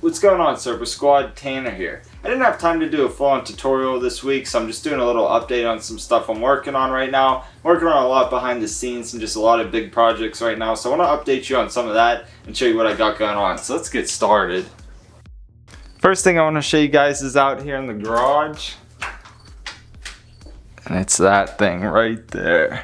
What's going on, Serpa Squad? Tanner here. I didn't have time to do a full-on tutorial this week, so I'm just doing a little update on some stuff I'm working on right now. I'm working on a lot behind the scenes and just a lot of big projects right now, so I want to update you on some of that and show you what I got going on. So let's get started. First thing I want to show you guys is out here in the garage. And it's that thing right there.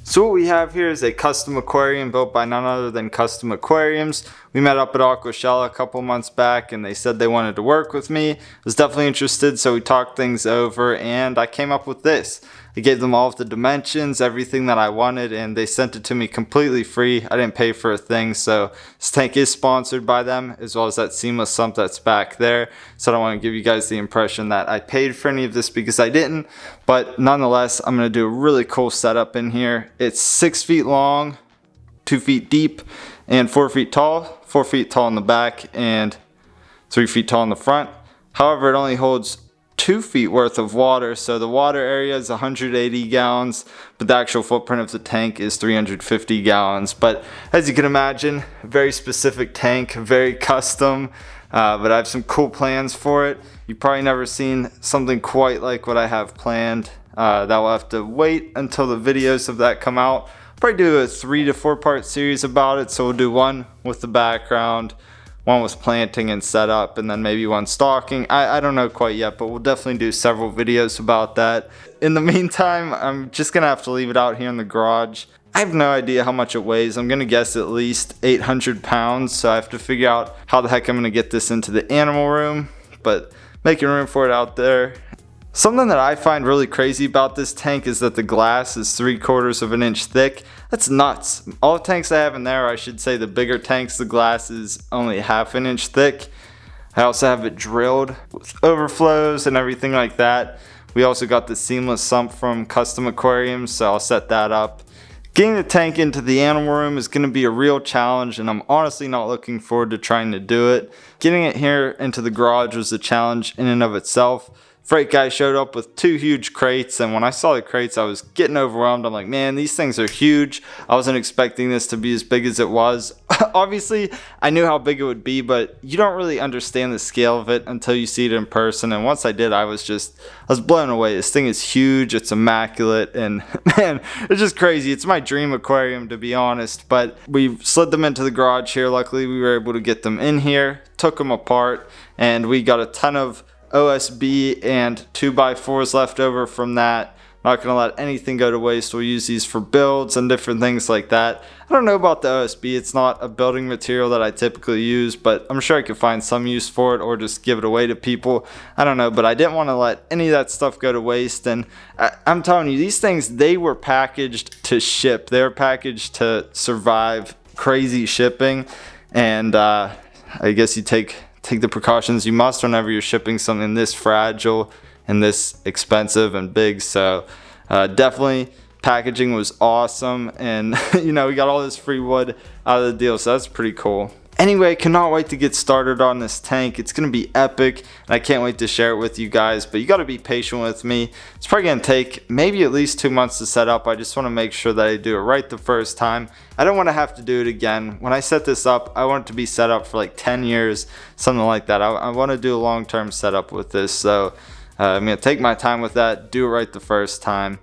So what we have here is a custom aquarium built by none other than Custom Aquariums. We met up at Aquascapes a couple months back and they said they wanted to work with me. I was definitely interested, so we talked things over and I came up with this. I gave them all of the dimensions, everything that I wanted, and they sent it to me completely free. I didn't pay for a thing, so this tank is sponsored by them, as well as that seamless sump that's back there. So I don't want to give you guys the impression that I paid for any of this because I didn't, but nonetheless, I'm going to do a really cool setup in here. It's 6 feet long, 2 feet deep, and 4 feet tall. 4 feet tall in the back and 3 feet tall in the front. However, it only holds 2 feet worth of water, so the water area is 180 gallons, but the actual footprint of the tank is 350 gallons. But as you can imagine, a very specific tank, very custom, but I have some cool plans for it. You've probably never seen something quite like what I have planned. That will have to wait until the videos of that come out. Probably do a 3 to 4 part series about it, so we'll do one with the background, one with planting and setup, and then maybe one stocking. I don't know quite yet, but we'll definitely do several videos about that. In the meantime, I'm just gonna have to leave it out here in the garage. I have no idea how much it weighs. I'm gonna guess at least 800 pounds, so I have to figure out how the heck I'm gonna get this into the animal room, but making room for it out there. Something that I find really crazy about this tank is that the glass is 3/4 of an inch thick. That's nuts. All the tanks I have in there, I should say the bigger tanks, the glass is only 1/2 an inch thick. I also have it drilled with overflows and everything like that. We also got the seamless sump from Custom Aquariums, so I'll set that up. Getting the tank into the animal room is going to be a real challenge, and I'm honestly not looking forward to trying to do it. Getting it here into the garage was a challenge in and of itself. Freight guy showed up with 2 huge crates, and when I saw the crates I was getting overwhelmed. I'm like, man, these things are huge. I wasn't expecting this to be as big as it was. Obviously I knew how big it would be, but you don't really understand the scale of it until you see it in person, and once I did, I was blown away. This thing is huge, it's immaculate, and man, it's just crazy. It's my dream aquarium, to be honest. But we slid them into the garage here. Luckily we were able to get them in here, took them apart, and we got a ton of OSB and 2x4s left over from that. Not gonna let anything go to waste. We'll use these for builds and different things like that. I don't know about the OSB. It's not a building material that I typically use, but I'm sure I could find some use for it or just give it away to people. I don't know, but I didn't want to let any of that stuff go to waste. And I'm telling you, these things, they were packaged to ship. They were packaged to survive crazy shipping. And I guess you take the precautions you must whenever you're shipping something this fragile and this expensive and big. So definitely packaging was awesome, and you know, we got all this free wood out of the deal, so that's pretty cool. Anyway, cannot wait to get started on this tank. It's gonna be epic, and I can't wait to share it with you guys, but you gotta be patient with me. It's probably gonna take maybe at least 2 months to set up. I just wanna make sure that I do it right the first time. I don't wanna have to do it again. When I set this up, I want it to be set up for like 10 years, something like that. I wanna do a long-term setup with this, so I'm gonna take my time with that, do it right the first time.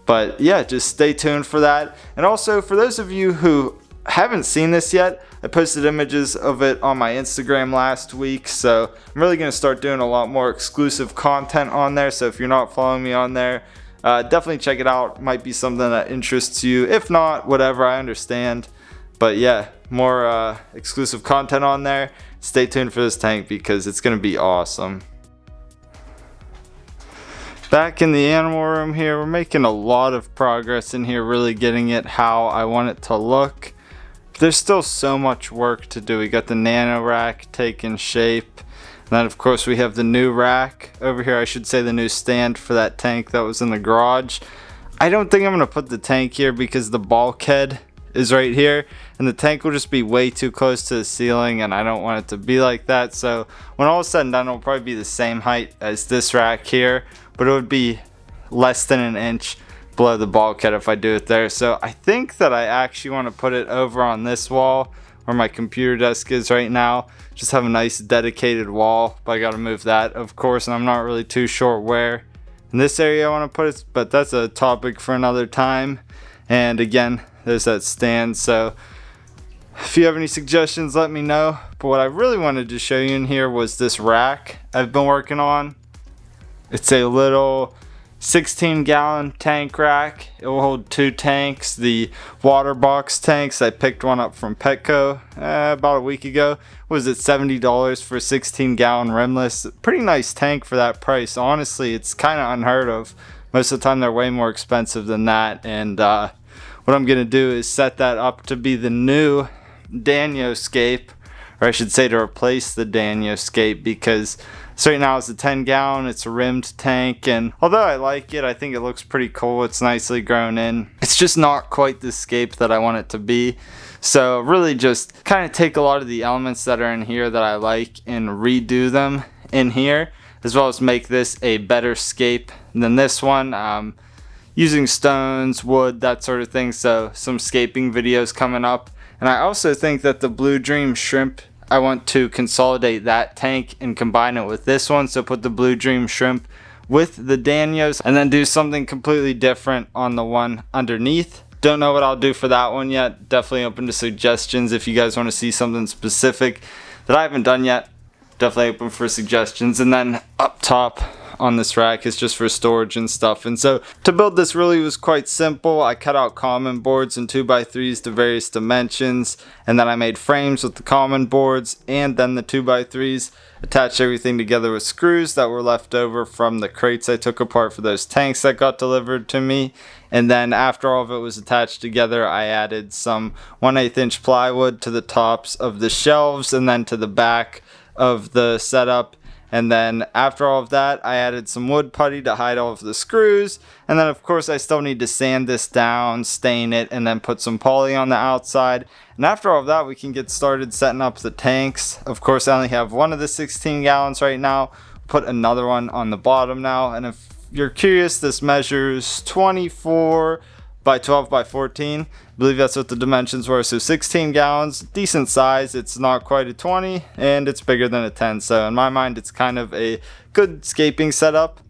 But yeah, just stay tuned for that. And also, for those of you who haven't seen this yet, I posted images of it on my Instagram last week, so I'm really going to start doing a lot more exclusive content on there. So if you're not following me on there, definitely check it out. Might be something that interests you. If not, whatever, I understand. But yeah, more exclusive content on there. Stay tuned for this tank because it's going to be awesome. Back in the animal room here, we're making a lot of progress in here, really getting it how I want it to look. There's still so much work to do. We got the nano rack taking shape, and then of course we have the new rack over here. I should say the new stand for that tank that was in the garage. I don't think I'm gonna put the tank here because the bulkhead is right here, and the tank will just be way too close to the ceiling, and I don't want it to be like that. So when all is said and done, it'll probably be the same height as this rack here, but it would be less than an inch below the bulkhead if I do it there. So I think that I actually want to put it over on this wall where my computer desk is right now. Just have a nice dedicated wall, but I gotta move that, of course, and I'm not really too sure where in this area I want to put it, but that's a topic for another time. And again, there's that stand, so if you have any suggestions, let me know. But what I really wanted to show you in here was this rack I've been working on. It's a little 16-gallon tank rack. It will hold 2 tanks. The water box tanks, I picked one up from Petco about a week ago. Was it $70 for a 16-gallon rimless? Pretty nice tank for that price. Honestly, it's kind of unheard of. Most of the time they're way more expensive than that. And what I'm going to do is set that up to be the new Danioscape, or I should say to replace the Danioscape, because so right now it's a 10-gallon, it's a rimmed tank, and although I like it, I think it looks pretty cool. It's nicely grown in. It's just not quite the scape that I want it to be. So really just kind of take a lot of the elements that are in here that I like and redo them in here, as well as make this a better scape than this one. Using stones, wood, that sort of thing. So some scaping videos coming up. And I also think that the Blue Dream shrimp, I want to consolidate that tank and combine it with this one. So put the Blue Dream shrimp with the Danios and then do something completely different on the one underneath. Don't know what I'll do for that one yet. Definitely open to suggestions if you guys want to see something specific that I haven't done yet. Definitely open for suggestions. And then up top on this rack is just for storage and stuff. And so to build this really was quite simple. I cut out common boards and 2x3s to various dimensions, and then I made frames with the common boards and then the 2x3s. Attached everything together with screws that were left over from the crates I took apart for those tanks that got delivered to me. And then after all of it was attached together, I added some 1/8 inch plywood to the tops of the shelves and then to the back of the setup. And then after all of that, I added some wood putty to hide all of the screws. And then of course I still need to sand this down, stain it, and then put some poly on the outside. And after all of that, we can get started setting up the tanks. Of course, I only have one of the 16 gallons right now. Put another one on the bottom now. And if you're curious, this measures 24 by 12 by 14. I believe that's what the dimensions were. So 16 gallons, decent size. It's not quite a 20 and it's bigger than a 10. So in my mind, it's kind of a good scaping setup.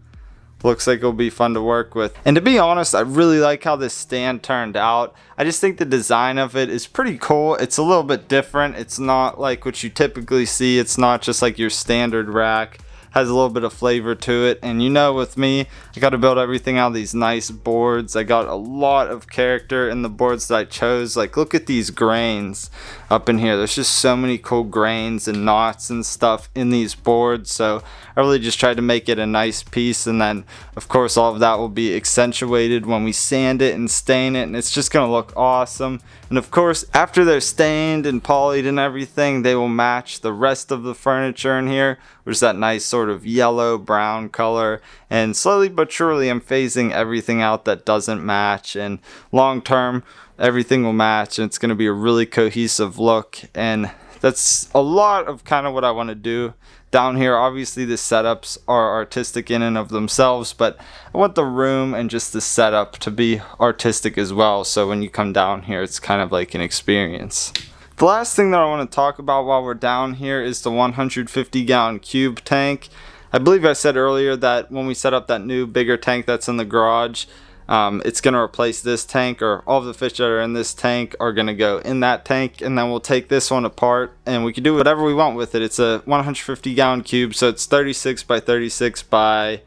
Looks like it'll be fun to work with. And to be honest, I really like how this stand turned out. I just think the design of it is pretty cool. It's a little bit different. It's not like what you typically see. It's not just like your standard rack. Has a little bit of flavor to it. And you know, with me, I got to build everything out of these nice boards. I got a lot of character in the boards that I chose. Like, look at these grains up in here. There's just so many cool grains and knots and stuff in these boards. So I really just tried to make it a nice piece. And then of course all of that will be accentuated when we sand it and stain it, and it's just gonna look awesome. And of course, after they're stained and polyed and everything, they will match the rest of the furniture in here, which is that nice sort of yellow brown color. And slowly but surely I'm phasing everything out that doesn't match, and long term everything will match, and it's going to be a really cohesive look. And that's a lot of kind of what I want to do down here. Obviously the setups are artistic in and of themselves, but I want the room and just the setup to be artistic as well. So when you come down here, it's kind of like an experience. The last thing that I want to talk about while we're down here is the 150-gallon cube tank. I believe I said earlier that when we set up that new bigger tank that's in the garage, it's going to replace this tank, or all of the fish that are in this tank are going to go in that tank, and then we'll take this one apart and we can do whatever we want with it. It's a 150-gallon cube, so it's 36 by 36 by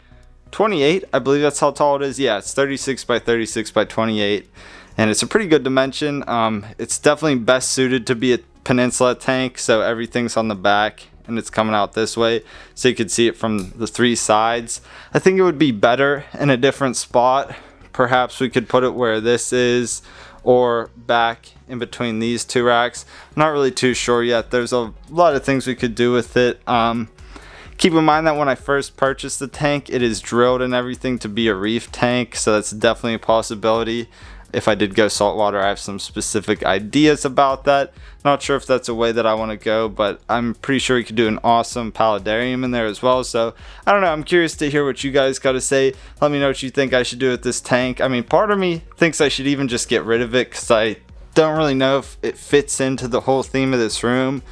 28. I believe that's how tall it is. Yeah, it's 36 by 36 by 28, and it's a pretty good dimension. It's definitely best suited to be a peninsula tank, so everything's on the back and it's coming out this way so you can see it from the 3 sides. I think it would be better in a different spot. Perhaps we could put it where this is, or back in between these 2 racks. I'm not really too sure yet. There's a lot of things we could do with it. Keep in mind that when I first purchased the tank, it is drilled and everything to be a reef tank, so that's definitely a possibility. If I did go saltwater, I have some specific ideas about that. Not sure if that's a way that I want to go, but I'm pretty sure we could do an awesome paludarium in there as well. So I don't know, I'm curious to hear what you guys got to say. Let me know what you think I should do with this tank. I mean, part of me thinks I should even just get rid of it, because I don't really know if it fits into the whole theme of this room,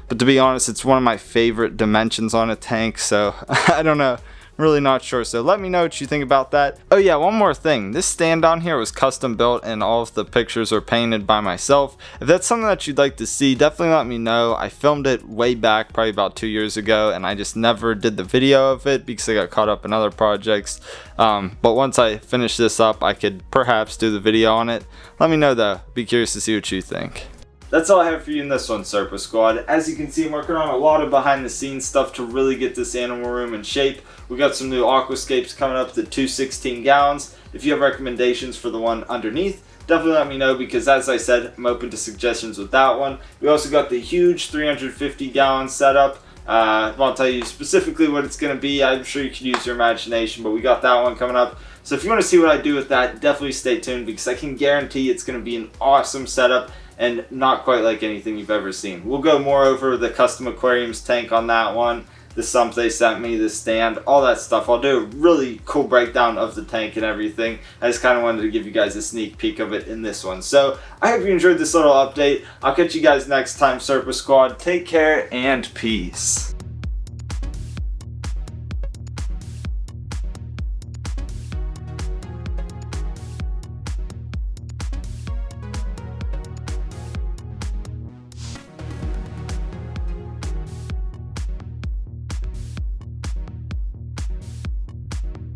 but to be honest, it's one of my favorite dimensions on a tank, so I don't know. I'm really not sure, so let me know what you think about that. Oh yeah, one more thing. This stand on here was custom built and all of the pictures are painted by myself. If that's something that you'd like to see, definitely let me know. I filmed it way back, probably about 2 years ago, and I just never did the video of it because I got caught up in other projects. But once I finish this up, I could perhaps do the video on it. Let me know though. Be curious to see what you think. That's all I have for you in this one, Serpa Squad. As you can see, I'm working on a lot of behind the scenes stuff to really get this animal room in shape. We got some new aquascapes coming up to 216 gallons. If you have recommendations for the one underneath, definitely let me know, because as I said, I'm open to suggestions with that one. We also got the huge 350 gallon setup. I won't tell you specifically what it's going to be. I'm sure you can use your imagination, but we got that one coming up. So if you want to see what I do with that, definitely stay tuned, because I can guarantee it's going to be an awesome setup and not quite like anything you've ever seen. We'll go more over the custom aquariums tank on that one, the sump they sent me, the stand, all that stuff. I'll do a really cool breakdown of the tank and everything. I just kind of wanted to give you guys a sneak peek of it in this one. So I hope you enjoyed this little update. I'll catch you guys next time, Serpa Squad. Take care and peace.